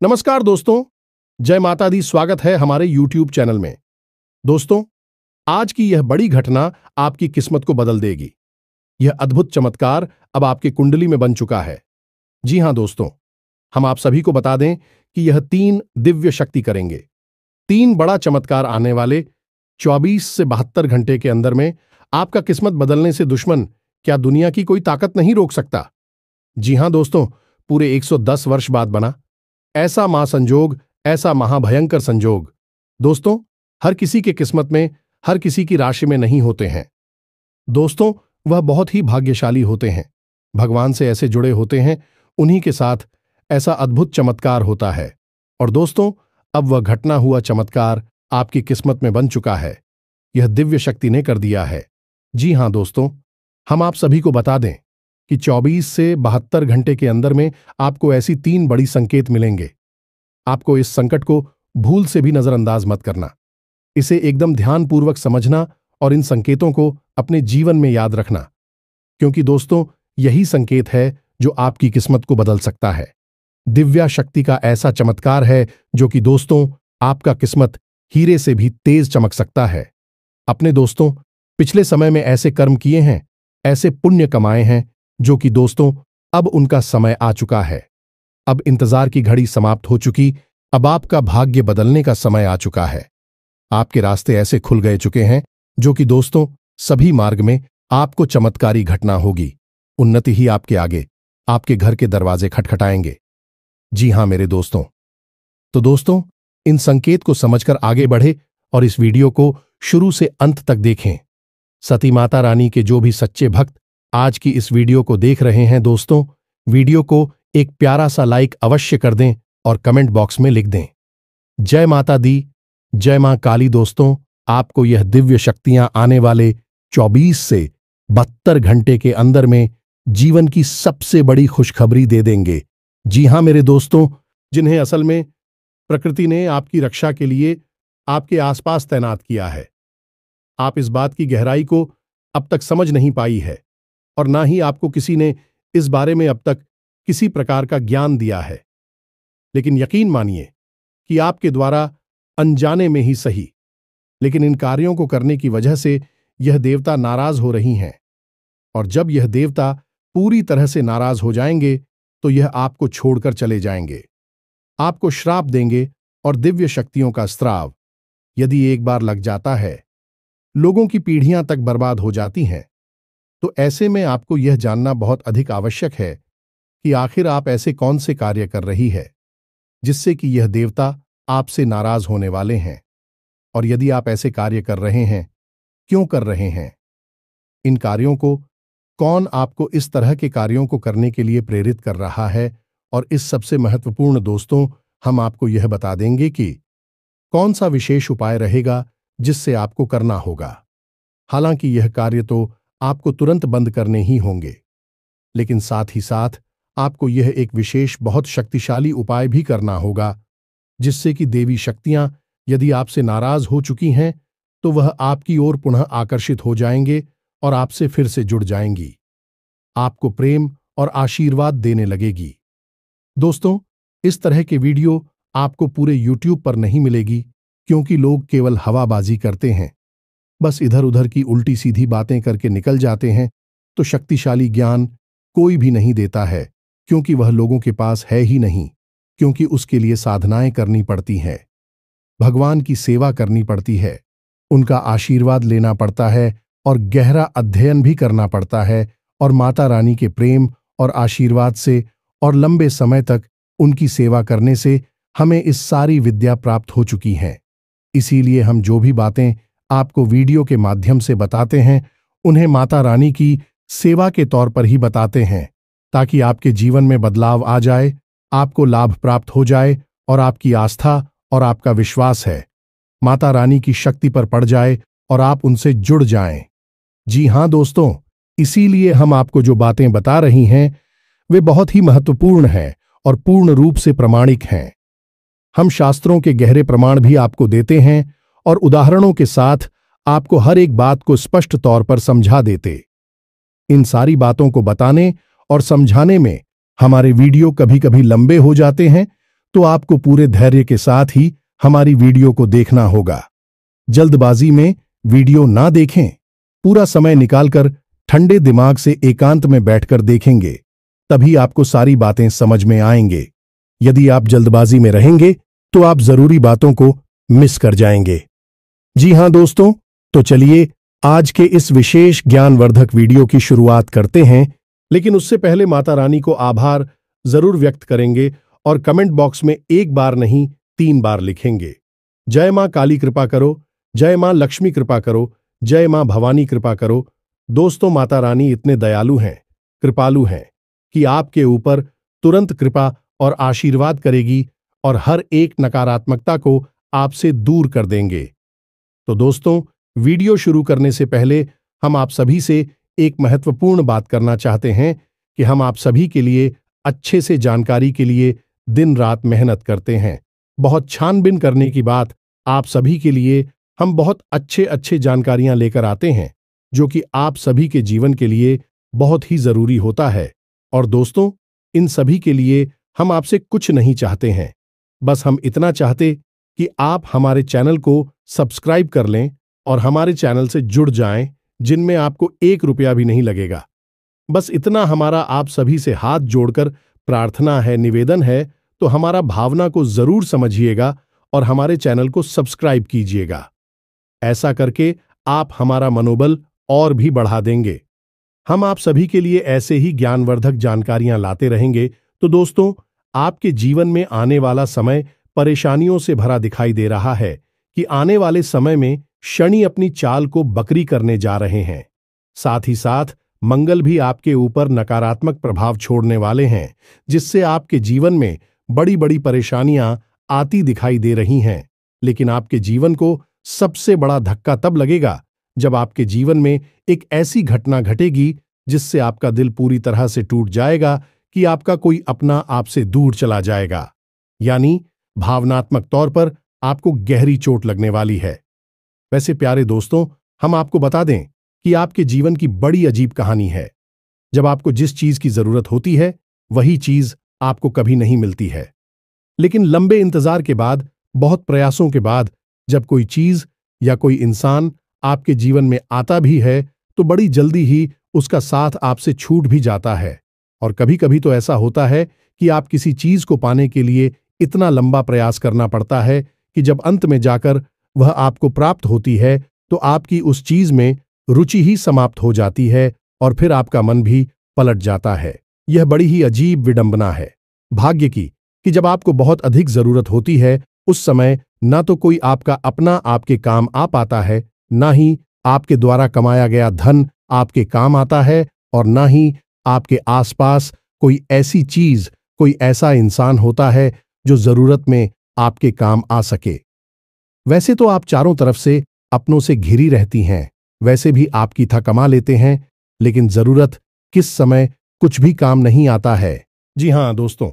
नमस्कार दोस्तों, जय माता दी। स्वागत है हमारे YouTube चैनल में। दोस्तों, आज की यह बड़ी घटना आपकी किस्मत को बदल देगी। यह अद्भुत चमत्कार अब आपकी कुंडली में बन चुका है। जी हां दोस्तों, हम आप सभी को बता दें कि यह 3 दिव्य शक्ति करेंगे। 3 बड़ा चमत्कार आने वाले 24 से 72 घंटे के अंदर में आपका किस्मत बदलने से दुश्मन क्या दुनिया की कोई ताकत नहीं रोक सकता। जी हां दोस्तों, पूरे 110 वर्ष बाद बना ऐसा महासंजोग, ऐसा महाभयंकर संजोग दोस्तों हर किसी के किस्मत में, हर किसी की राशि में नहीं होते हैं। दोस्तों, वह बहुत ही भाग्यशाली होते हैं, भगवान से ऐसे जुड़े होते हैं, उन्हीं के साथ ऐसा अद्भुत चमत्कार होता है। और दोस्तों, अब वह घटना हुआ चमत्कार आपकी किस्मत में बन चुका है। यह दिव्य शक्ति ने कर दिया है। जी हां दोस्तों, हम आप सभी को बता दें कि 24 से 72 घंटे के अंदर में आपको ऐसी 3 बड़ी संकेत मिलेंगे। आपको इस संकट को भूल से भी नजरअंदाज मत करना, इसे एकदम ध्यानपूर्वक समझना और इन संकेतों को अपने जीवन में याद रखना, क्योंकि दोस्तों यही संकेत है जो आपकी किस्मत को बदल सकता है। दिव्या शक्ति का ऐसा चमत्कार है जो कि दोस्तों आपका किस्मत हीरे से भी तेज चमक सकता है। अपने दोस्तों पिछले समय में ऐसे कर्म किए हैं, ऐसे पुण्य कमाए हैं जो कि दोस्तों अब उनका समय आ चुका है। अब इंतजार की घड़ी समाप्त हो चुकी, अब आपका भाग्य बदलने का समय आ चुका है। आपके रास्ते ऐसे खुल गए चुके हैं जो कि दोस्तों सभी मार्ग में आपको चमत्कारी घटना होगी। उन्नति ही आपके आगे, आपके घर के दरवाजे खटखटाएंगे। जी हां मेरे दोस्तों, तो दोस्तों इन संकेत को समझकर आगे बढ़े और इस वीडियो को शुरू से अंत तक देखें। सती माता रानी के जो भी सच्चे भक्त आज की इस वीडियो को देख रहे हैं दोस्तों, वीडियो को एक प्यारा सा लाइक अवश्य कर दें और कमेंट बॉक्स में लिख दें, जय माता दी, जय मां काली। दोस्तों, आपको यह दिव्य शक्तियां आने वाले 24 से 72 घंटे के अंदर में जीवन की सबसे बड़ी खुशखबरी दे देंगे। जी हां मेरे दोस्तों, जिन्हें असल में प्रकृति ने आपकी रक्षा के लिए आपके आसपास तैनात किया है। आप इस बात की गहराई को अब तक समझ नहीं पाई है और ना ही आपको किसी ने इस बारे में अब तक किसी प्रकार का ज्ञान दिया है। लेकिन यकीन मानिए कि आपके द्वारा अनजाने में ही सही, लेकिन इन कार्यों को करने की वजह से यह देवता नाराज हो रही हैं। और जब यह देवता पूरी तरह से नाराज हो जाएंगे तो यह आपको छोड़कर चले जाएंगे, आपको श्राप देंगे। और दिव्य शक्तियों का स्राव यदि एक बार लग जाता है, लोगों की पीढ़ियां तक बर्बाद हो जाती हैं। तो ऐसे में आपको यह जानना बहुत अधिक आवश्यक है कि आखिर आप ऐसे कौन से कार्य कर रही है जिससे कि यह देवता आपसे नाराज होने वाले हैं। और यदि आप ऐसे कार्य कर रहे हैं, क्यों कर रहे हैं, इन कार्यों को कौन आपको इस तरह के कार्यों को करने के लिए प्रेरित कर रहा है। और इस सबसे महत्वपूर्ण दोस्तों, हम आपको यह बता देंगे कि कौन सा विशेष उपाय रहेगा जिससे आपको करना होगा। हालांकि यह कार्य तो आपको तुरंत बंद करने ही होंगे, लेकिन साथ ही साथ आपको यह एक विशेष बहुत शक्तिशाली उपाय भी करना होगा जिससे कि देवी शक्तियां यदि आपसे नाराज हो चुकी हैं तो वह आपकी ओर पुनः आकर्षित हो जाएंगे और आपसे फिर से जुड़ जाएंगी, आपको प्रेम और आशीर्वाद देने लगेगी। दोस्तों, इस तरह के वीडियो आपको पूरे YouTube पर नहीं मिलेगी, क्योंकि लोग केवल हवाबाजी करते हैं, बस इधर उधर की उल्टी सीधी बातें करके निकल जाते हैं। तो शक्तिशाली ज्ञान कोई भी नहीं देता है, क्योंकि वह लोगों के पास है ही नहीं, क्योंकि उसके लिए साधनाएं करनी पड़ती हैं, भगवान की सेवा करनी पड़ती है, उनका आशीर्वाद लेना पड़ता है और गहरा अध्ययन भी करना पड़ता है। और माता रानी के प्रेम और आशीर्वाद से और लंबे समय तक उनकी सेवा करने से हमें इस सारी विद्या प्राप्त हो चुकी है। इसीलिए हम जो भी बातें आपको वीडियो के माध्यम से बताते हैं, उन्हें माता रानी की सेवा के तौर पर ही बताते हैं, ताकि आपके जीवन में बदलाव आ जाए, आपको लाभ प्राप्त हो जाए और आपकी आस्था और आपका विश्वास है माता रानी की शक्ति पर पड़ जाए और आप उनसे जुड़ जाएं। जी हां दोस्तों, इसीलिए हम आपको जो बातें बता रही हैं वे बहुत ही महत्वपूर्ण हैं और पूर्ण रूप से प्रामाणिक हैं। हम शास्त्रों के गहरे प्रमाण भी आपको देते हैं और उदाहरणों के साथ आपको हर एक बात को स्पष्ट तौर पर समझा देते। इन सारी बातों को बताने और समझाने में हमारे वीडियो कभी कभी लंबे हो जाते हैं, तो आपको पूरे धैर्य के साथ ही हमारी वीडियो को देखना होगा। जल्दबाजी में वीडियो ना देखें, पूरा समय निकालकर ठंडे दिमाग से एकांत में बैठकर देखेंगे, तभी आपको सारी बातें समझ में आएंगे। यदि आप जल्दबाजी में रहेंगे तो आप जरूरी बातों को मिस कर जाएंगे। जी हां दोस्तों, तो चलिए आज के इस विशेष ज्ञानवर्धक वीडियो की शुरुआत करते हैं। लेकिन उससे पहले माता रानी को आभार जरूर व्यक्त करेंगे और कमेंट बॉक्स में एक बार नहीं 3 बार लिखेंगे। जय मां काली कृपा करो, जय मां लक्ष्मी कृपा करो, जय मां भवानी कृपा करो। दोस्तों, माता रानी इतने दयालु हैं, कृपालु हैं कि आपके ऊपर तुरंत कृपा और आशीर्वाद करेगी और हर एक नकारात्मकता को आपसे दूर कर देंगे। तो दोस्तों, वीडियो शुरू करने से पहले हम आप सभी से एक महत्वपूर्ण बात करना चाहते हैं कि हम आप सभी के लिए अच्छे से जानकारी के लिए दिन रात मेहनत करते हैं। बहुत छानबीन करने की बाद आप सभी के लिए हम बहुत अच्छे जानकारियां लेकर आते हैं, जो कि आप सभी के जीवन के लिए बहुत ही जरूरी होता है। और दोस्तों, इन सभी के लिए हम आपसे कुछ नहीं चाहते हैं, बस हम इतना चाहते कि आप हमारे चैनल को सब्सक्राइब कर लें और हमारे चैनल से जुड़ जाएं, जिनमें आपको 1 रुपया भी नहीं लगेगा। बस इतना हमारा आप सभी से हाथ जोड़कर प्रार्थना है, निवेदन है। तो हमारा भावना को जरूर समझिएगा और हमारे चैनल को सब्सक्राइब कीजिएगा। ऐसा करके आप हमारा मनोबल और भी बढ़ा देंगे। हम आप सभी के लिए ऐसे ही ज्ञानवर्धक जानकारियां लाते रहेंगे। तो दोस्तों, आपके जीवन में आने वाला समय परेशानियों से भरा दिखाई दे रहा है कि आने वाले समय में शनि अपनी चाल को बकरी करने जा रहे हैं। साथ ही साथ मंगल भी आपके ऊपर नकारात्मक प्रभाव छोड़ने वाले हैं, जिससे आपके जीवन में बड़ी बड़ी परेशानियां आती दिखाई दे रही हैं। लेकिन आपके जीवन को सबसे बड़ा धक्का तब लगेगा जब आपके जीवन में एक ऐसी घटना घटेगी जिससे आपका दिल पूरी तरह से टूट जाएगा कि आपका कोई अपना आपसे दूर चला जाएगा। यानी भावनात्मक तौर पर आपको गहरी चोट लगने वाली है। वैसे प्यारे दोस्तों, हम आपको बता दें कि आपके जीवन की बड़ी अजीब कहानी है। जब आपको जिस चीज की जरूरत होती है वही चीज आपको कभी नहीं मिलती है। लेकिन लंबे इंतजार के बाद, बहुत प्रयासों के बाद जब कोई चीज या कोई इंसान आपके जीवन में आता भी है तो बड़ी जल्दी ही उसका साथ आपसे छूट भी जाता है। और कभी कभी तो ऐसा होता है कि आप किसी चीज को पाने के लिए इतना लंबा प्रयास करना पड़ता है कि जब अंत में जाकर वह आपको प्राप्त होती है तो आपकी उस चीज में रुचि ही समाप्त हो जाती है और फिर आपका मन भी पलट जाता है। यह बड़ी ही अजीब विडंबना है भाग्य की कि जब आपको बहुत अधिक जरूरत होती है उस समय ना तो कोई आपका अपना आपके काम आ पाता है, ना ही आपके द्वारा कमाया गया धन आपके काम आता है, और ना ही आपके आसपास कोई ऐसी चीज, कोई ऐसा इंसान होता है जो जरूरत में आपके काम आ सके। वैसे तो आप चारों तरफ से अपनों से घिरी रहती हैं, वैसे भी आपकी था कमा लेते हैं, लेकिन जरूरत किस समय कुछ भी काम नहीं आता है। जी हां दोस्तों,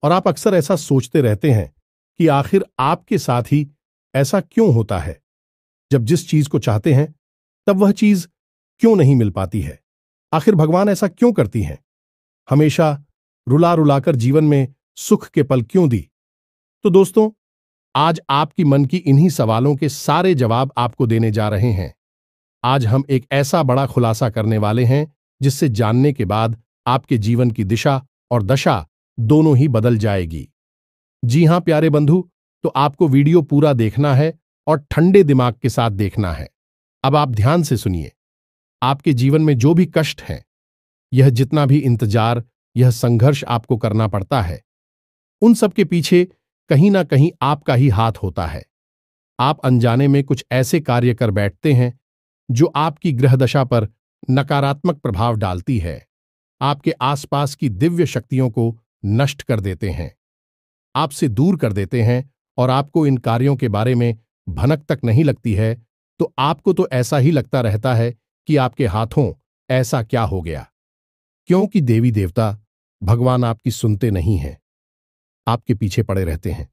और आप अक्सर ऐसा सोचते रहते हैं कि आखिर आपके साथ ही ऐसा क्यों होता है। जब जिस चीज को चाहते हैं तब वह चीज क्यों नहीं मिल पाती है। आखिर भगवान ऐसा क्यों करती हैं, हमेशा रुला रुलाकर जीवन में सुख के पल क्यों दी। तो दोस्तों, आज आपकी मन की इन्हीं सवालों के सारे जवाब आपको देने जा रहे हैं। आज हम एक ऐसा बड़ा खुलासा करने वाले हैं जिससे जानने के बाद आपके जीवन की दिशा और दशा दोनों ही बदल जाएगी। जी हां प्यारे बंधु, तो आपको वीडियो पूरा देखना है और ठंडे दिमाग के साथ देखना है। अब आप ध्यान से सुनिए। आपके जीवन में जो भी कष्ट है, यह जितना भी इंतजार, यह संघर्ष आपको करना पड़ता है, उन सब के पीछे कहीं ना कहीं आपका ही हाथ होता है। आप अनजाने में कुछ ऐसे कार्य कर बैठते हैं जो आपकी ग्रह दशा पर नकारात्मक प्रभाव डालती है, आपके आसपास की दिव्य शक्तियों को नष्ट कर देते हैं, आपसे दूर कर देते हैं, और आपको इन कार्यों के बारे में भनक तक नहीं लगती है तो आपको तो ऐसा ही लगता रहता है कि आपके हाथों ऐसा क्या हो गया। क्योंकि देवी देवता भगवान आपकी सुनते नहीं हैं, आपके पीछे पड़े रहते हैं।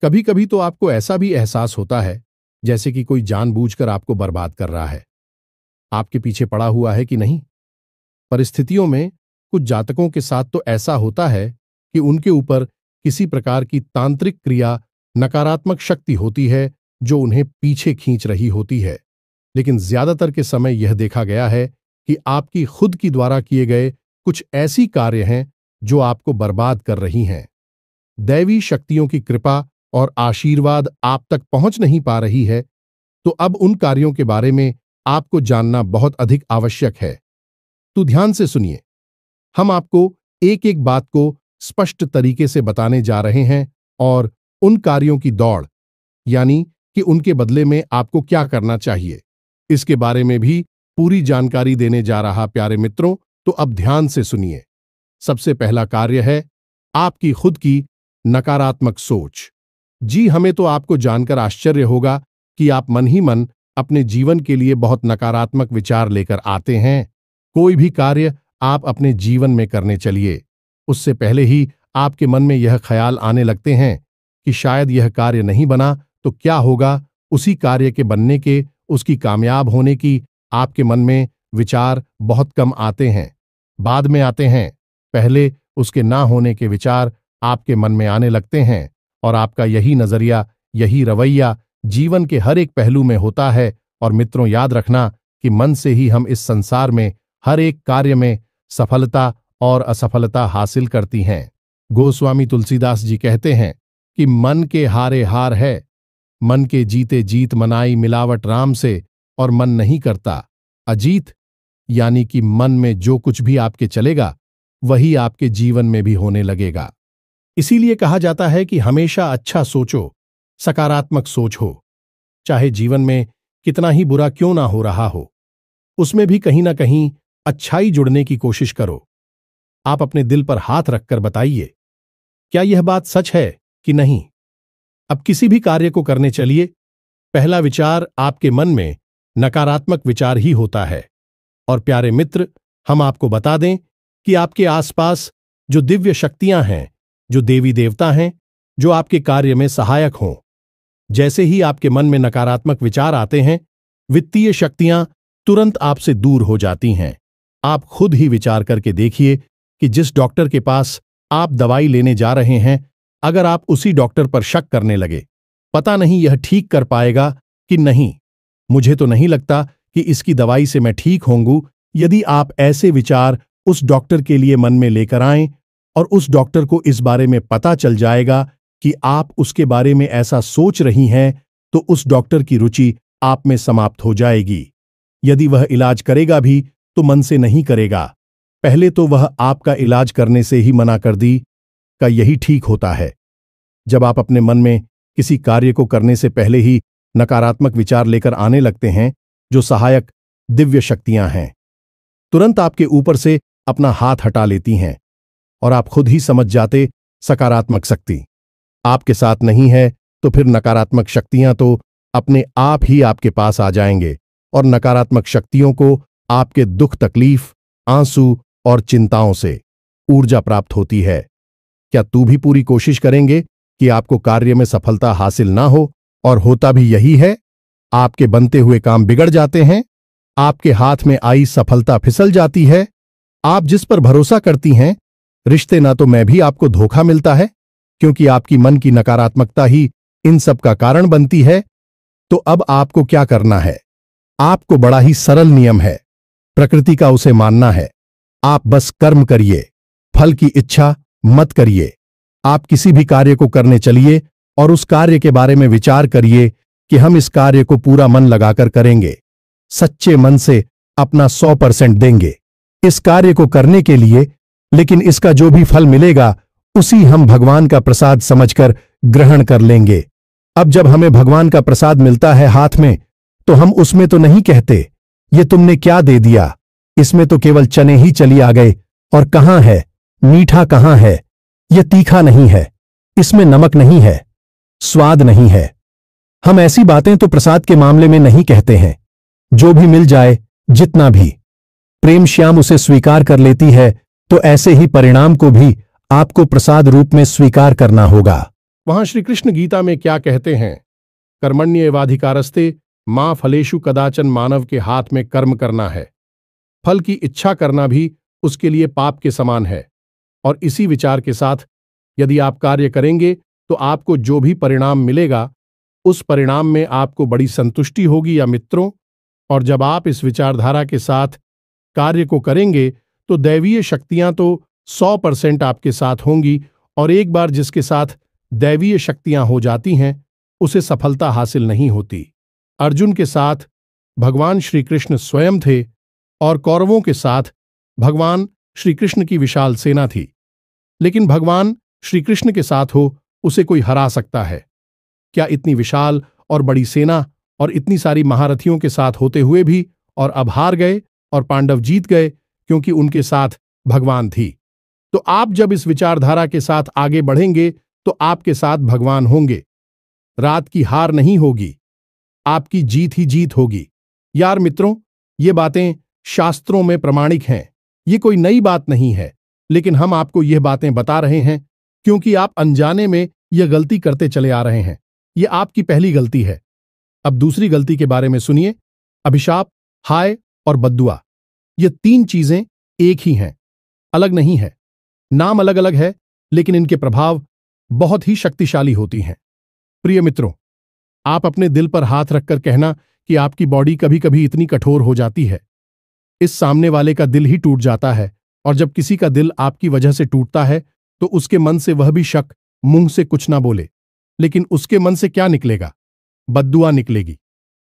कभी कभी तो आपको ऐसा भी एहसास होता है जैसे कि कोई जानबूझकर आपको बर्बाद कर रहा है। आपके पीछे पड़ा हुआ है कि नहीं। परिस्थितियों में कुछ जातकों के साथ तो ऐसा होता है कि उनके ऊपर किसी प्रकार की तांत्रिक क्रिया, नकारात्मक शक्ति होती है जो उन्हें पीछे खींच रही होती है। लेकिन ज्यादातर के समय यह देखा गया है कि आपकी खुद की द्वारा किए गए कुछ ऐसी कार्य हैं जो आपको बर्बाद कर रही हैं। दैवी शक्तियों की कृपा और आशीर्वाद आप तक पहुंच नहीं पा रही है, तो अब उन कार्यों के बारे में आपको जानना बहुत अधिक आवश्यक है। तो ध्यान से सुनिए, हम आपको एक एक बात को स्पष्ट तरीके से बताने जा रहे हैं और उन कार्यों की दौड़, यानी कि उनके बदले में आपको क्या करना चाहिए, इसके बारे में भी पूरी जानकारी देने जा रहा प्यारे मित्रों। तो अब ध्यान से सुनिए। सबसे पहला कार्य है आपकी खुद की नकारात्मक सोच। जी, हमें तो आपको जानकर आश्चर्य होगा कि आप मन ही मन अपने जीवन के लिए बहुत नकारात्मक विचार लेकर आते हैं। कोई भी कार्य आप अपने जीवन में करने चलिए, उससे पहले ही आपके मन में यह ख्याल आने लगते हैं कि शायद यह कार्य नहीं बना तो क्या होगा। उसी कार्य के बनने के, उसकी कामयाब होने की आपके मन में विचार बहुत कम आते हैं, बाद में आते हैं। पहले उसके ना होने के विचार आपके मन में आने लगते हैं और आपका यही नजरिया, यही रवैया जीवन के हर एक पहलू में होता है। और मित्रों, याद रखना कि मन से ही हम इस संसार में हर एक कार्य में सफलता और असफलता हासिल करती हैं। गोस्वामी तुलसीदास जी कहते हैं कि मन के हारे हार है, मन के जीते जीत मनाई मिलावट राम से, और मन नहीं करता अजीत, यानी कि मन में जो कुछ भी आपके चलेगा वही आपके जीवन में भी होने लगेगा। इसीलिए कहा जाता है कि हमेशा अच्छा सोचो, सकारात्मक सोच हो। चाहे जीवन में कितना ही बुरा क्यों ना हो रहा हो, उसमें भी कहीं ना कहीं अच्छाई जुड़ने की कोशिश करो। आप अपने दिल पर हाथ रखकर बताइए, क्या यह बात सच है कि नहीं। अब किसी भी कार्य को करने चलिए, पहला विचार आपके मन में नकारात्मक विचार ही होता है। और प्यारे मित्र, हम आपको बता दें कि आपके आसपास जो दिव्य शक्तियां हैं, जो देवी देवता हैं, जो आपके कार्य में सहायक हों, जैसे ही आपके मन में नकारात्मक विचार आते हैं, वित्तीय शक्तियां तुरंत आपसे दूर हो जाती हैं। आप खुद ही विचार करके देखिए कि जिस डॉक्टर के पास आप दवाई लेने जा रहे हैं, अगर आप उसी डॉक्टर पर शक करने लगे, पता नहीं यह ठीक कर पाएगा कि नहीं, मुझे तो नहीं लगता कि इसकी दवाई से मैं ठीक होंगू। यदि आप ऐसे विचार उस डॉक्टर के लिए मन में लेकर आएं और उस डॉक्टर को इस बारे में पता चल जाएगा कि आप उसके बारे में ऐसा सोच रही हैं, तो उस डॉक्टर की रुचि आप में समाप्त हो जाएगी। यदि वह इलाज करेगा भी तो मन से नहीं करेगा, पहले तो वह आपका इलाज करने से ही मना कर दी का यही ठीक होता है। जब आप अपने मन में किसी कार्य को करने से पहले ही नकारात्मक विचार लेकर आने लगते हैं, जो सहायक दिव्य शक्तियां हैं तुरंत आपके ऊपर से अपना हाथ हटा लेती हैं और आप खुद ही समझ जाते सकारात्मक शक्ति आपके साथ नहीं है, तो फिर नकारात्मक शक्तियां तो अपने आप ही आपके पास आ जाएंगे और नकारात्मक शक्तियों को आपके दुख, तकलीफ, आंसू और चिंताओं से ऊर्जा प्राप्त होती है। क्या तू भी पूरी कोशिश करेंगे कि आपको कार्य में सफलता हासिल ना हो, और होता भी यही है। आपके बनते हुए काम बिगड़ जाते हैं, आपके हाथ में आई सफलता फिसल जाती है। आप जिस पर भरोसा करती हैं, रिश्ते ना तो में भी आपको धोखा मिलता है, क्योंकि आपकी मन की नकारात्मकता ही इन सब का कारण बनती है। तो अब आपको क्या करना है? आपको बड़ा ही सरल नियम है, प्रकृति का उसे मानना है। आप बस कर्म करिए, फल की इच्छा मत करिए। आप किसी भी कार्य को करने चलिए और उस कार्य के बारे में विचार करिए कि हम इस कार्य को पूरा मन लगाकर करेंगे, सच्चे मन से अपना 100% देंगे इस कार्य को करने के लिए। लेकिन इसका जो भी फल मिलेगा उसी हम भगवान का प्रसाद समझकर ग्रहण कर लेंगे। अब जब हमें भगवान का प्रसाद मिलता है हाथ में, तो हम उसमें तो नहीं कहते ये तुमने क्या दे दिया, इसमें तो केवल चने ही चली आ गए, और कहाँ है मीठा, कहाँ है ये तीखा, नहीं है इसमें नमक, नहीं है स्वाद, नहीं है। हम ऐसी बातें तो प्रसाद के मामले में नहीं कहते हैं। जो भी मिल जाए, जितना भी, प्रेम श्याम उसे स्वीकार कर लेती है, तो ऐसे ही परिणाम को भी आपको प्रसाद रूप में स्वीकार करना होगा। वहां श्री कृष्ण गीता में क्या कहते हैं? कर्मण्येवाधिकारस्ते मां फलेषु कदाचन। मानव के हाथ में कर्म करना है, फल की इच्छा करना भी उसके लिए पाप के समान है। और इसी विचार के साथ यदि आप कार्य करेंगे तो आपको जो भी परिणाम मिलेगा उस परिणाम में आपको बड़ी संतुष्टि होगी या मित्रों। और जब आप इस विचारधारा के साथ कार्य को करेंगे तो दैवीय शक्तियां तो 100% आपके साथ होंगी, और एक बार जिसके साथ दैवीय शक्तियां हो जाती हैं उसे सफलता हासिल नहीं होती। अर्जुन के साथ भगवान श्री कृष्ण स्वयं थे और कौरवों के साथ भगवान श्री कृष्ण की विशाल सेना थी। लेकिन भगवान श्री कृष्ण के साथ हो उसे कोई हरा सकता है क्या? इतनी विशाल और बड़ी सेना और इतनी सारी महारथियों के साथ होते हुए भी, और अब हार गए और पांडव जीत गए क्योंकि उनके साथ भगवान थी। तो आप जब इस विचारधारा के साथ आगे बढ़ेंगे तो आपके साथ भगवान होंगे। रात की हार नहीं होगी, आपकी जीत ही जीत होगी। यार मित्रों, ये बातें शास्त्रों में प्रमाणिक हैं, ये कोई नई बात नहीं है, लेकिन हम आपको यह बातें बता रहे हैं क्योंकि आप अनजाने में यह गलती करते चले आ रहे हैं। यह आपकी पहली गलती है। अब दूसरी गलती के बारे में सुनिए। अभिशाप, हाय और बद्दुआ, ये तीन चीजें एक ही हैं, अलग नहीं है। नाम अलग अलग है लेकिन इनके प्रभाव बहुत ही शक्तिशाली होती हैं। प्रिय मित्रों, आप अपने दिल पर हाथ रखकर कहना कि आपकी बॉडी कभी कभी इतनी कठोर हो जाती है, इस सामने वाले का दिल ही टूट जाता है। और जब किसी का दिल आपकी वजह से टूटता है तो उसके मन से वह भी शक, मुंह से कुछ ना बोले, लेकिन उसके मन से क्या निकलेगा? बद्दुआ निकलेगी,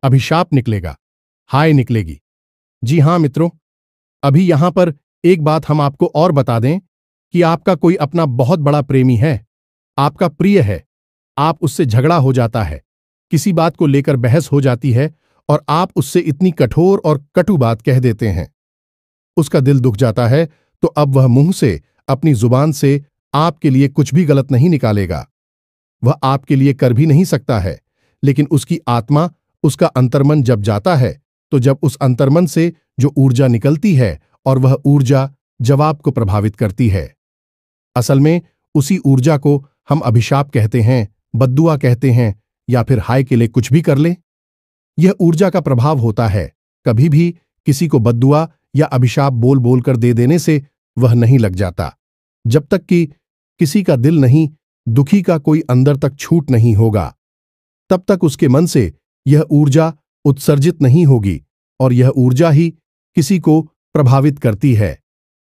अभिशाप निकलेगा, हाय निकलेगी। जी हां मित्रों, अभी यहां पर एक बात हम आपको और बता दें कि आपका कोई अपना बहुत बड़ा प्रेमी है, आपका प्रिय है, आप उससे झगड़ा हो जाता है, किसी बात को लेकर बहस हो जाती है और आप उससे इतनी कठोर और कटु बात कह देते हैं। उसका दिल दुख जाता है तो अब वह मुंह से, अपनी जुबान से आपके लिए कुछ भी गलत नहीं निकालेगा, वह आपके लिए कर भी नहीं सकता है। लेकिन उसकी आत्मा, उसका अंतर्मन जब जाता है तो जब उस अंतर्मन से जो ऊर्जा निकलती है और वह ऊर्जा जवाब को प्रभावित करती है। असल में उसी ऊर्जा को हम अभिशाप कहते हैं, बद्दुआ कहते हैं, या फिर हाय के लिए कुछ भी कर ले। यह ऊर्जा का प्रभाव होता है। कभी भी किसी को बद्दुआ या अभिशाप बोल बोलकर दे देने से वह नहीं लग जाता। जब तक कि किसी का दिल नहीं, दुखी का कोई अंदर तक छूट नहीं होगा, तब तक उसके मन से यह ऊर्जा उत्सर्जित नहीं होगी, और यह ऊर्जा ही किसी को प्रभावित करती है,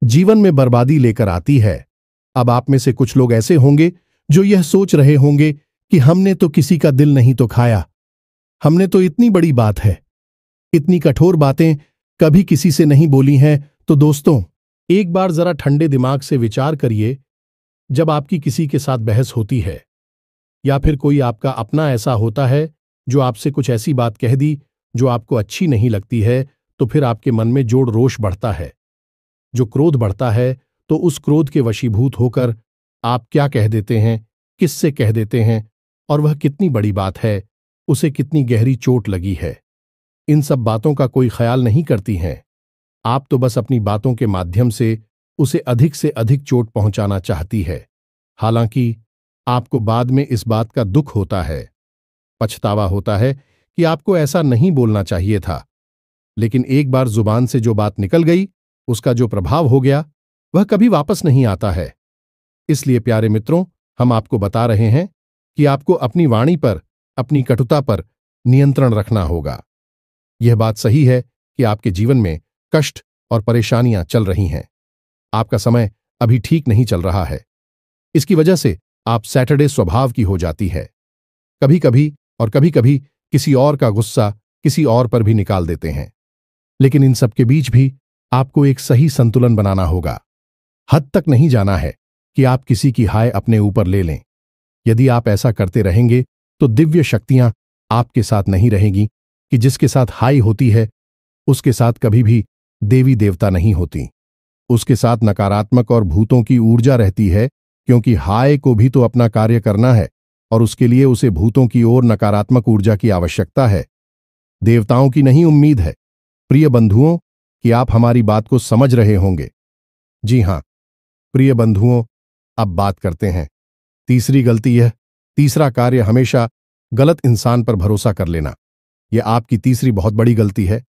जीवन में बर्बादी लेकर आती है। अब आप में से कुछ लोग ऐसे होंगे जो यह सोच रहे होंगे कि हमने तो किसी का दिल नहीं तो खाया, हमने तो इतनी बड़ी बात है, इतनी कठोर बातें कभी किसी से नहीं बोली हैं। तो दोस्तों, एक बार जरा ठंडे दिमाग से विचार करिए। जब आपकी किसी के साथ बहस होती है या फिर कोई आपका अपना ऐसा होता है जो आपसे कुछ ऐसी बात कह दी जो आपको अच्छी नहीं लगती है, तो फिर आपके मन में जोड़ रोष बढ़ता है, जो क्रोध बढ़ता है, तो उस क्रोध के वशीभूत होकर आप क्या कह देते हैं, किससे कह देते हैं, और वह कितनी बड़ी बात है, उसे कितनी गहरी चोट लगी है, इन सब बातों का कोई ख्याल नहीं करती हैं। आप तो बस अपनी बातों के माध्यम से उसे अधिक से अधिक चोट पहुंचाना चाहती है। हालांकि आपको बाद में इस बात का दुख होता है, पछतावा होता है कि आपको ऐसा नहीं बोलना चाहिए था। लेकिन एक बार जुबान से जो बात निकल गई, उसका जो प्रभाव हो गया वह कभी वापस नहीं आता है। इसलिए प्यारे मित्रों, हम आपको बता रहे हैं कि आपको अपनी वाणी पर, अपनी कटुता पर नियंत्रण रखना होगा। यह बात सही है कि आपके जीवन में कष्ट और परेशानियां चल रही हैं, आपका समय अभी ठीक नहीं चल रहा है। इसकी वजह से आप सैटरडे स्वभाव की हो जाती है। कभी कभी और कभी कभी किसी और का गुस्सा किसी और पर भी निकाल देते हैं। लेकिन इन सब के बीच भी आपको एक सही संतुलन बनाना होगा। हद तक नहीं जाना है कि आप किसी की हाय अपने ऊपर ले लें। यदि आप ऐसा करते रहेंगे तो दिव्य शक्तियां आपके साथ नहीं रहेंगी कि जिसके साथ हाय होती है उसके साथ कभी भी देवी देवता नहीं होती। उसके साथ नकारात्मक और भूतों की ऊर्जा रहती है, क्योंकि हाय को भी तो अपना कार्य करना है और उसके लिए उसे भूतों की ओर नकारात्मक ऊर्जा की आवश्यकता है, देवताओं की नहीं। उम्मीद है प्रिय बंधुओं कि आप हमारी बात को समझ रहे होंगे। जी हां प्रिय बंधुओं, अब बात करते हैं तीसरी गलती। यह तीसरा कार्य हमेशा गलत इंसान पर भरोसा कर लेना, यह आपकी तीसरी बहुत बड़ी गलती है।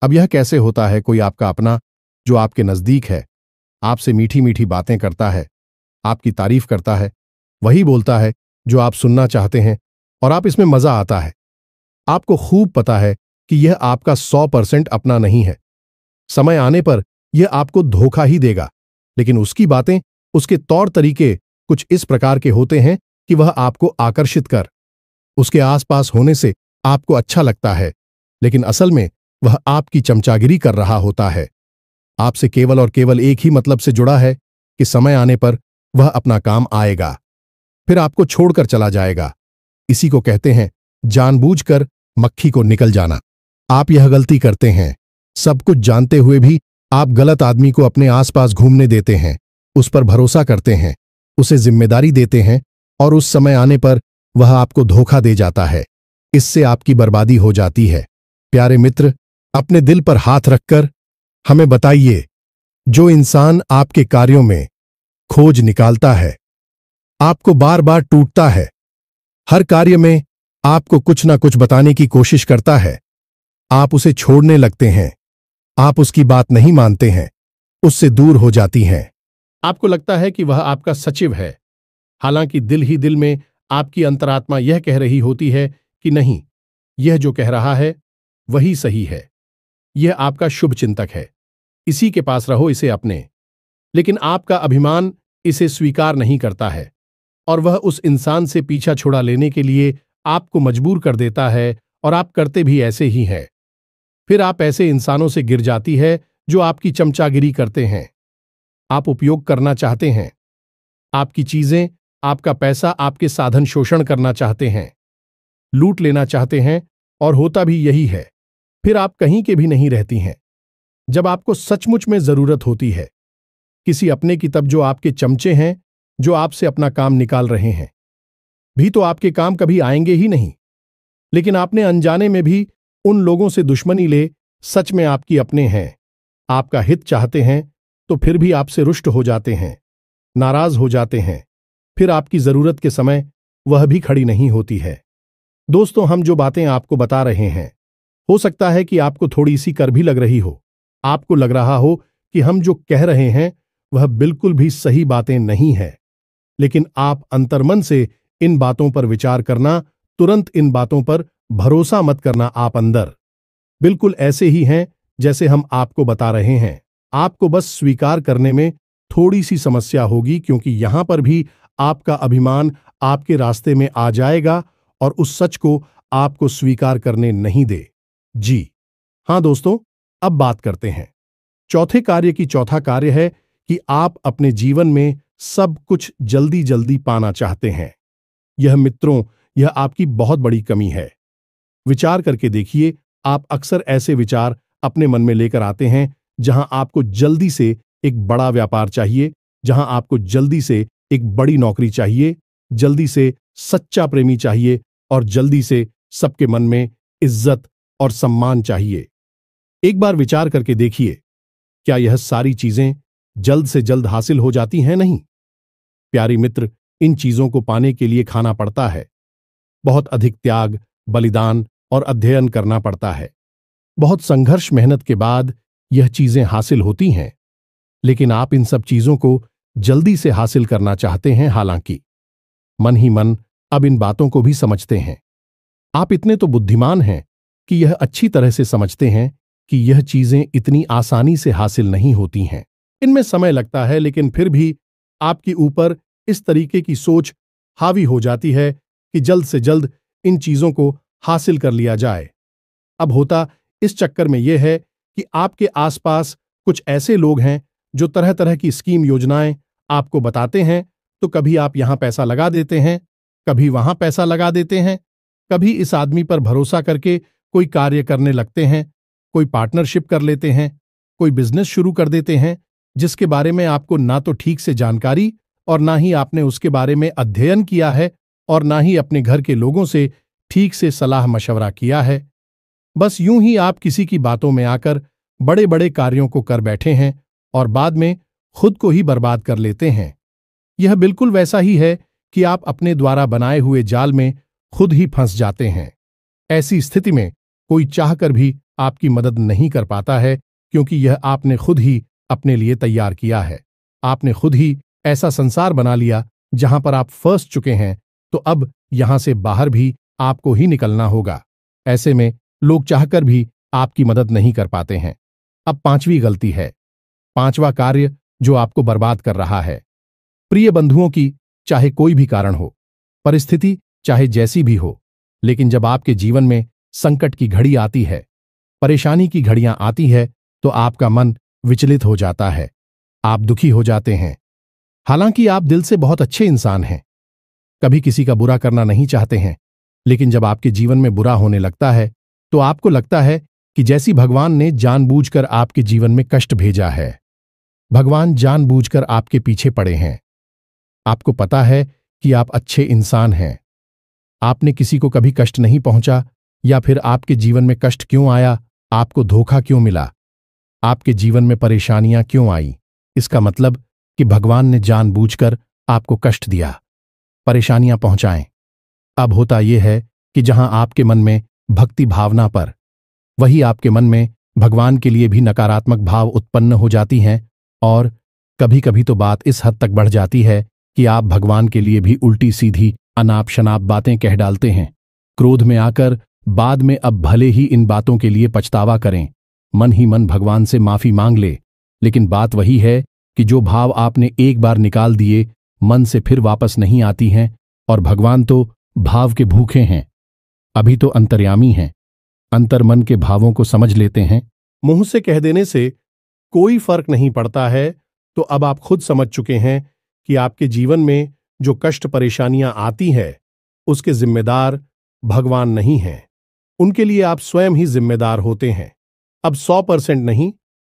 अब यह कैसे होता है? कोई आपका अपना जो आपके नजदीक है, आपसे मीठी मीठी बातें करता है, आपकी तारीफ करता है, वही बोलता है जो आप सुनना चाहते हैं और आप इसमें मजा आता है। आपको खूब पता है कि यह आपका 100% अपना नहीं है। समय आने पर यह आपको धोखा ही देगा, लेकिन उसकी बातें, उसके तौर तरीके कुछ इस प्रकार के होते हैं कि वह आपको आकर्षित कर उसके आसपास होने से आपको अच्छा लगता है, लेकिन असल में वह आपकी चमचागिरी कर रहा होता है। आपसे केवल और केवल एक ही मतलब से जुड़ा है कि समय आने पर वह अपना काम आएगा, फिर आपको छोड़कर चला जाएगा। इसी को कहते हैं जानबूझकर मक्खी को निकल जाना। आप यह गलती करते हैं, सब कुछ जानते हुए भी आप गलत आदमी को अपने आसपास घूमने देते हैं, उस पर भरोसा करते हैं, उसे जिम्मेदारी देते हैं और उस समय आने पर वह आपको धोखा दे जाता है। इससे आपकी बर्बादी हो जाती है। प्यारे मित्र, अपने दिल पर हाथ रखकर हमें बताइए, जो इंसान आपके कार्यों में खोज निकालता है, आपको बार बार टूटता है, हर कार्य में आपको कुछ ना कुछ बताने की कोशिश करता है, आप उसे छोड़ने लगते हैं, आप उसकी बात नहीं मानते हैं, उससे दूर हो जाती हैं। आपको लगता है कि वह आपका सचिव है, हालांकि दिल ही दिल में आपकी अंतरात्मा यह कह रही होती है कि नहीं, यह जो कह रहा है वही सही है, यह आपका शुभ चिंतक है, इसी के पास रहो, इसे अपने। लेकिन आपका अभिमान इसे स्वीकार नहीं करता है और वह उस इंसान से पीछा छुड़ा लेने के लिए आपको मजबूर कर देता है, और आप करते भी ऐसे ही हैं। फिर आप ऐसे इंसानों से गिर जाती है जो आपकी चमचागिरी करते हैं। आप उपयोग करना चाहते हैं, आपकी चीजें, आपका पैसा, आपके साधन शोषण करना चाहते हैं, लूट लेना चाहते हैं, और होता भी यही है। फिर आप कहीं के भी नहीं रहती हैं। जब आपको सचमुच में जरूरत होती है किसी अपने की, तब जो आपके चमचे हैं, जो आपसे अपना काम निकाल रहे हैं, भी तो आपके काम कभी आएंगे ही नहीं। लेकिन आपने अनजाने में भी उन लोगों से दुश्मनी ले, सच में आपकी अपने हैं, आपका हित चाहते हैं, तो फिर भी आपसे रुष्ट हो जाते हैं, नाराज हो जाते हैं। फिर आपकी जरूरत के समय वह भी खड़ी नहीं होती है। दोस्तों, हम जो बातें आपको बता रहे हैं, हो सकता है कि आपको थोड़ी सी कर भी लग रही हो। आपको लग रहा हो कि हम जो कह रहे हैं वह बिल्कुल भी सही बातें नहीं है, लेकिन आप अंतर्मन से इन बातों पर विचार करना, तुरंत इन बातों पर भरोसा मत करना। आप अंदर बिल्कुल ऐसे ही हैं जैसे हम आपको बता रहे हैं। आपको बस स्वीकार करने में थोड़ी सी समस्या होगी, क्योंकि यहां पर भी आपका अभिमान आपके रास्ते में आ जाएगा और उस सच को आपको स्वीकार करने नहीं दे। जी हां दोस्तों, अब बात करते हैं चौथे कार्य की। चौथा कार्य है कि आप अपने जीवन में सब कुछ जल्दी जल्दी पाना चाहते हैं। यह मित्रों, यह आपकी बहुत बड़ी कमी है। विचार करके देखिए, आप अक्सर ऐसे विचार अपने मन में लेकर आते हैं जहां आपको जल्दी से एक बड़ा व्यापार चाहिए, जहां आपको जल्दी से एक बड़ी नौकरी चाहिए, जल्दी से सच्चा प्रेमी चाहिए और जल्दी से सबके मन में इज्जत और सम्मान चाहिए। एक बार विचार करके देखिए, क्या यह सारी चीजें जल्द से जल्द हासिल हो जाती हैं? नहीं प्यारी मित्र, इन चीजों को पाने के लिए खाना पड़ता है, बहुत अधिक त्याग, बलिदान और अध्ययन करना पड़ता है। बहुत संघर्ष, मेहनत के बाद यह चीजें हासिल होती हैं। लेकिन आप इन सब चीजों को जल्दी से हासिल करना चाहते हैं। हालांकि मन ही मन अब इन बातों को भी समझते हैं। आप इतने तो बुद्धिमान हैं कि यह अच्छी तरह से समझते हैं कि यह चीजें इतनी आसानी से हासिल नहीं होती हैं, इनमें समय लगता है। लेकिन फिर भी आपके ऊपर इस तरीके की सोच हावी हो जाती है कि जल्द से जल्द इन चीजों को हासिल कर लिया जाए। अब होता इस चक्कर में यह है कि आपके आसपास कुछ ऐसे लोग हैं जो तरह तरह की स्कीम, योजनाएं आपको बताते हैं। तो कभी आप यहां पैसा लगा देते हैं, कभी वहां पैसा लगा देते हैं, कभी इस आदमी पर भरोसा करके कोई कार्य करने लगते हैं, कोई पार्टनरशिप कर लेते हैं, कोई बिजनेस शुरू कर देते हैं जिसके बारे में आपको ना तो ठीक से जानकारी और ना ही आपने उसके बारे में अध्ययन किया है और ना ही अपने घर के लोगों से ठीक से सलाह मशवरा किया है। बस यूं ही आप किसी की बातों में आकर बड़े बड़े कार्यों को कर बैठे हैं और बाद में खुद को ही बर्बाद कर लेते हैं। यह बिल्कुल वैसा ही है कि आप अपने द्वारा बनाए हुए जाल में खुद ही फंस जाते हैं। ऐसी स्थिति में कोई चाहकर भी आपकी मदद नहीं कर पाता है, क्योंकि यह आपने खुद ही अपने लिए तैयार किया है। आपने खुद ही ऐसा संसार बना लिया जहां पर आप फंस चुके हैं तो अब यहां से बाहर भी आपको ही निकलना होगा। ऐसे में लोग चाहकर भी आपकी मदद नहीं कर पाते हैं। अब पांचवी गलती है, पांचवा कार्य जो आपको बर्बाद कर रहा है। प्रिय बंधुओं की चाहे कोई भी कारण हो, परिस्थिति चाहे जैसी भी हो, लेकिन जब आपके जीवन में संकट की घड़ी आती है, परेशानी की घड़ियां आती है, तो आपका मन विचलित हो जाता है, आप दुखी हो जाते हैं। हालांकि आप दिल से बहुत अच्छे इंसान हैं, कभी किसी का बुरा करना नहीं चाहते हैं, लेकिन जब आपके जीवन में बुरा होने लगता है तो आपको लगता है कि जैसी भगवान ने जानबूझकर आपके जीवन में कष्ट भेजा है। भगवान जानबूझकर आपके पीछे पड़े हैं। आपको पता है कि आप अच्छे इंसान हैं, आपने किसी को कभी कष्ट नहीं पहुंचा, या फिर आपके जीवन में कष्ट क्यों आया, आपको धोखा क्यों मिला, आपके जीवन में परेशानियां क्यों आई? इसका मतलब कि भगवान ने जानबूझकर आपको कष्ट दिया, परेशानियां पहुंचाएं। अब होता यह है कि जहां आपके मन में भक्ति भावना पर, वही आपके मन में भगवान के लिए भी नकारात्मक भाव उत्पन्न हो जाती हैं, और कभी कभी तो बात इस हद तक बढ़ जाती है कि आप भगवान के लिए भी उल्टी सीधी अनाप शनाप बातें कह डालते हैं। क्रोध में आकर बाद में अब भले ही इन बातों के लिए पछतावा करें, मन ही मन भगवान से माफी मांग ले, लेकिन बात वही है कि जो भाव आपने एक बार निकाल दिए मन से फिर वापस नहीं आती हैं, और भगवान तो भाव के भूखे हैं, अभी तो अंतर्यामी हैं, अंतर मन के भावों को समझ लेते हैं। मुंह से कह देने से कोई फर्क नहीं पड़ता है, तो अब आप खुद समझ चुके हैं कि आपके जीवन में जो कष्ट परेशानियां आती है उसके जिम्मेदार भगवान नहीं हैं, उनके लिए आप स्वयं ही जिम्मेदार होते हैं। अब 100% नहीं,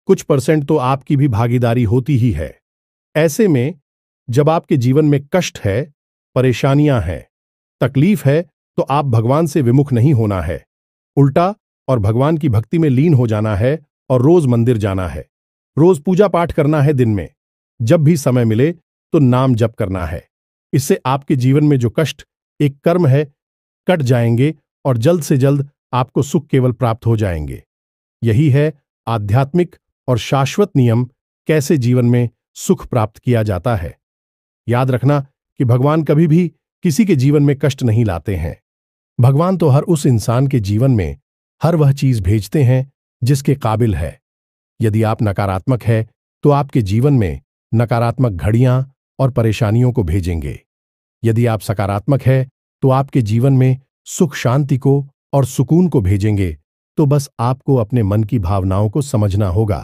कुछ % तो आपकी भी भागीदारी होती ही है। ऐसे में जब आपके जीवन में कष्ट है, परेशानियां हैं, तकलीफ है, तो आप भगवान से विमुख नहीं होना है, उल्टा और भगवान की भक्ति में लीन हो जाना है, और रोज मंदिर जाना है, रोज पूजा पाठ करना है, दिन में जब भी समय मिले तो नाम जप करना है। इससे आपके जीवन में जो कष्ट एक कर्म है कट जाएंगे, और जल्द से जल्द आपको सुख केवल प्राप्त हो जाएंगे। यही है आध्यात्मिक और शाश्वत नियम, कैसे जीवन में सुख प्राप्त किया जाता है। याद रखना कि भगवान कभी भी किसी के जीवन में कष्ट नहीं लाते हैं। भगवान तो हर उस इंसान के जीवन में हर वह चीज भेजते हैं जिसके काबिल है। यदि आप नकारात्मक है तो आपके जीवन में नकारात्मक घड़ियां और परेशानियों को भेजेंगे। यदि आप सकारात्मक है तो आपके जीवन में सुख शांति को और सुकून को भेजेंगे। तो बस आपको अपने मन की भावनाओं को समझना होगा।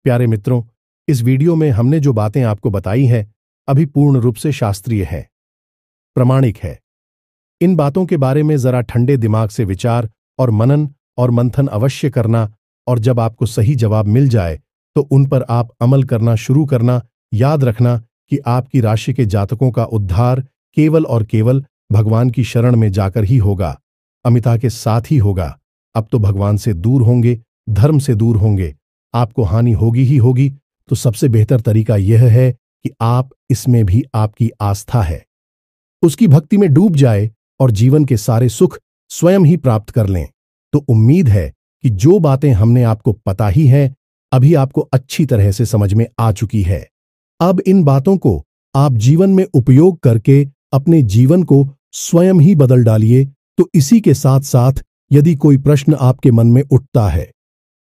प्यारे मित्रों, इस वीडियो में हमने जो बातें आपको बताई हैं अभी पूर्ण रूप से शास्त्रीय है, प्रामाणिक है। इन बातों के बारे में जरा ठंडे दिमाग से विचार और मनन और मंथन अवश्य करना, और जब आपको सही जवाब मिल जाए तो उन पर आप अमल करना शुरू करना। याद रखना कि आपकी राशि के जातकों का उद्धार केवल और केवल भगवान की शरण में जाकर ही होगा, अमिता के साथ ही होगा। अब तो भगवान से दूर होंगे, धर्म से दूर होंगे, आपको हानि होगी ही होगी। तो सबसे बेहतर तरीका यह है कि आप इसमें भी आपकी आस्था है, उसकी भक्ति में डूब जाए और जीवन के सारे सुख स्वयं ही प्राप्त कर लें। तो उम्मीद है कि जो बातें हमने आपको पता ही हैं अभी आपको अच्छी तरह से समझ में आ चुकी है। अब इन बातों को आप जीवन में उपयोग करके अपने जीवन को स्वयं ही बदल डालिए। तो इसी के साथ साथ यदि कोई प्रश्न आपके मन में उठता है,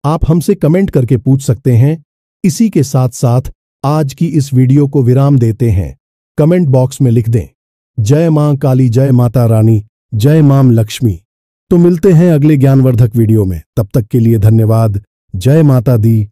आप हमसे कमेंट करके पूछ सकते हैं। इसी के साथ साथ आज की इस वीडियो को विराम देते हैं। कमेंट बॉक्स में लिख दें, जय मां काली, जय माता रानी, जय मां लक्ष्मी। तो मिलते हैं अगले ज्ञानवर्धक वीडियो में, तब तक के लिए धन्यवाद। जय माता दी,